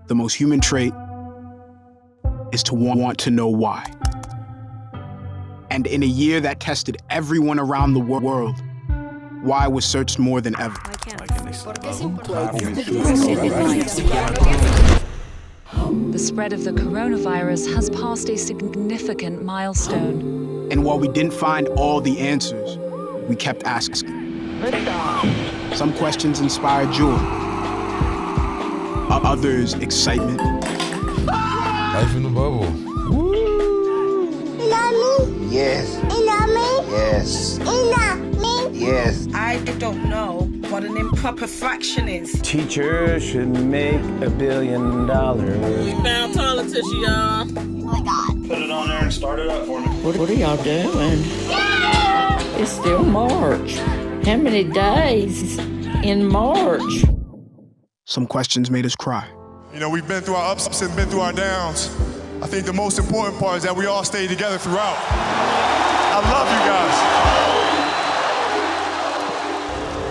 The most human trait is to want to know why. And in a year that tested everyone around the world, why was searched more than ever. The spread of the coronavirus has passed a significant milestone. And while we didn't find all the answers, we kept asking. Some questions inspired joy, others excitement. Life in the bubble. Woo! You love me? Yes. You love me? Yes. You love me? Yes. I don't know what an improper fraction is. Teachers should make $1 billion. We found toilet tissue, y'all. Oh my God. Put it on there and start it up for me. What are y'all doing? It's still March. How many days in March? Some questions made us cry. You know, we've been through our ups and been through our downs. I think the most important part is that we all stayed together throughout. I love you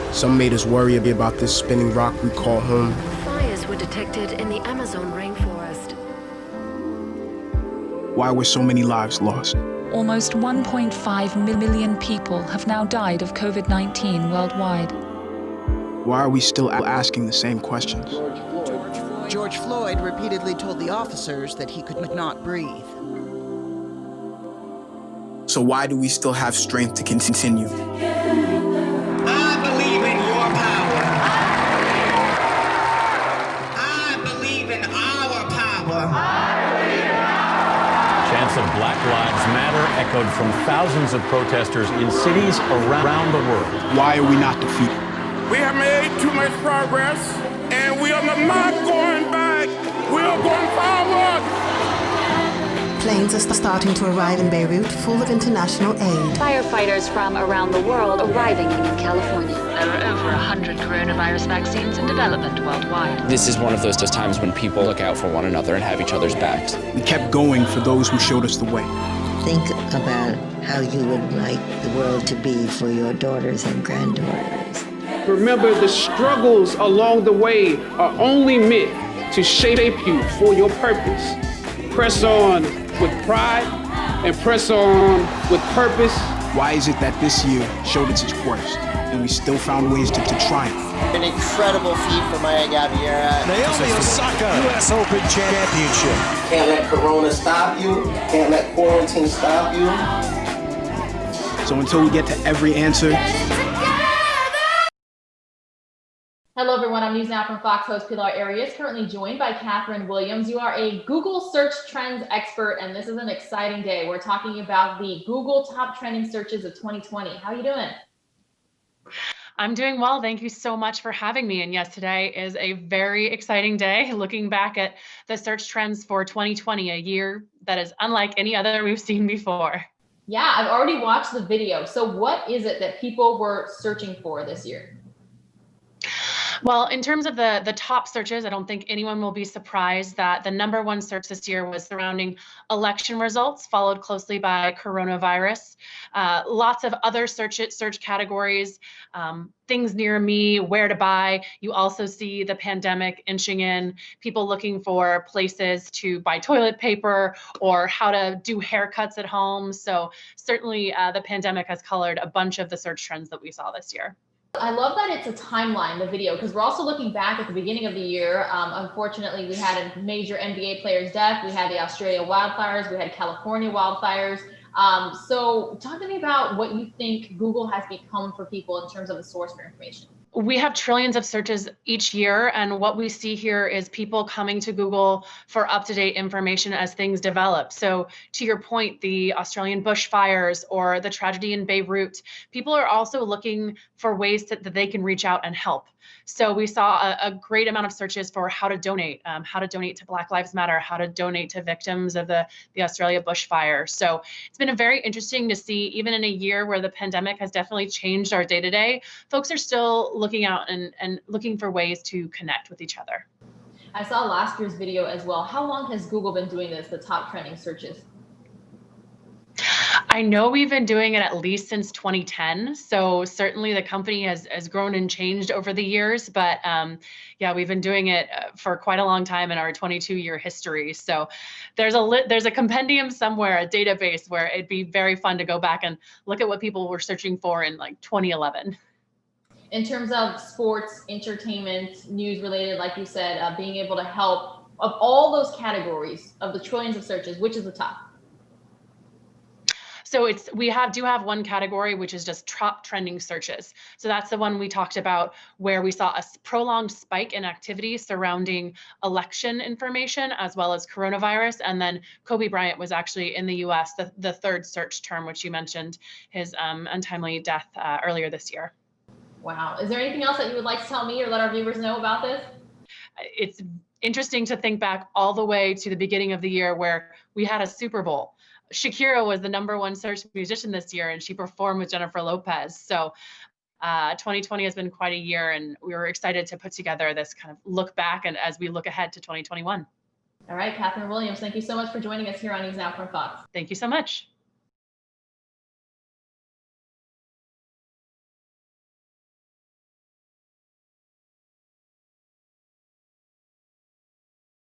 guys. Some made us worry about this spinning rock we call home. Fires were detected in the Amazon rainforest. Why were so many lives lost? Almost 1.5 million people have now died of COVID-19 worldwide. Why are we still asking the same questions? George Floyd repeatedly told the officers that he could not breathe. So why do we still have strength to continue? I believe in your power. I believe in our power. Chants of Black Lives Matter echoed from thousands of protesters in cities around the world. Why are we not defeated? We have made too much progress, and we are not going back. We are going forward. Planes are starting to arrive in Beirut, full of international aid. Firefighters from around the world arriving in California. There are over 100 coronavirus vaccines in development worldwide. This is one of those times when people look out for one another and have each other's backs. We kept going for those who showed us the way. Think about how you would like the world to be for your daughters and granddaughters. Remember, the struggles along the way are only meant to shape you for your purpose. Press on with pride and press on with purpose. Why is it that this year showed its worst and we still found ways to triumph? An incredible feat for Maya Gabeira. Naomi Osaka, U.S. Open Championship. Can't let Corona stop you. Can't let quarantine stop you. So until we get to every answer. Hello, everyone. I'm NewsNOW from FOX Host Pilar Arias, currently joined by Katherine Williams. You are a Google search trends expert, and this is an exciting day. We're talking about the Google top trending searches of 2020. How are you doing? I'm doing well. Thank you so much for having me. And yes, today is a very exciting day, looking back at the search trends for 2020, a year that is unlike any other we've seen before. Yeah, I've already watched the video. So what is it that people were searching for this year? Well, in terms of the top searches, I don't think anyone will be surprised that the #1 search this year was surrounding election results, followed closely by coronavirus. Lots of other search categories, things near me, where to buy. You also see the pandemic inching in, people looking for places to buy toilet paper or how to do haircuts at home. So certainly the pandemic has colored a bunch of the search trends that we saw this year. I love that it's a timeline, the video, because we're also looking back at the beginning of the year. Unfortunately, we had a major NBA player's death. We had the Australia wildfires. We had California wildfires. So talk to me about what you think Google has become for people in terms of the source for information. We have trillions of searches each year, and what we see here is people coming to Google for up-to-date information as things develop. So to your point, the Australian bushfires or the tragedy in Beirut, people are also looking for ways that they can reach out and help. So we saw a great amount of searches for how to donate to Black Lives Matter, how to donate to victims of the Australia bushfire. So it's been very interesting to see, even in a year where the pandemic has definitely changed our day-to-day, folks are still looking out and looking for ways to connect with each other. I saw last year's video as well. How long has Google been doing this, the top trending searches? I know we've been doing it at least since 2010. So certainly the company has grown and changed over the years. But yeah, we've been doing it for quite a long time in our 22-year history. So there's a compendium somewhere, a database where it'd be very fun to go back and look at what people were searching for in like 2011. In terms of sports, entertainment, news related, like you said, being able to help of all those categories of the trillions of searches, which is the top? So we do have one category, which is just top trending searches. So that's the one we talked about where we saw a prolonged spike in activity surrounding election information as well as coronavirus. And then Kobe Bryant was actually in the US, the third search term, which you mentioned, his untimely death earlier this year. Wow. Is there anything else that you would like to tell me or let our viewers know about this? It's interesting to think back all the way to the beginning of the year where we had a Super Bowl. Shakira was the #1 search musician this year, and she performed with Jennifer Lopez. So 2020 has been quite a year, and we were excited to put together this kind of look back and as we look ahead to 2021. All right, Katherine Williams, thank you so much for joining us here on NewsNOW from Fox. Thank you so much.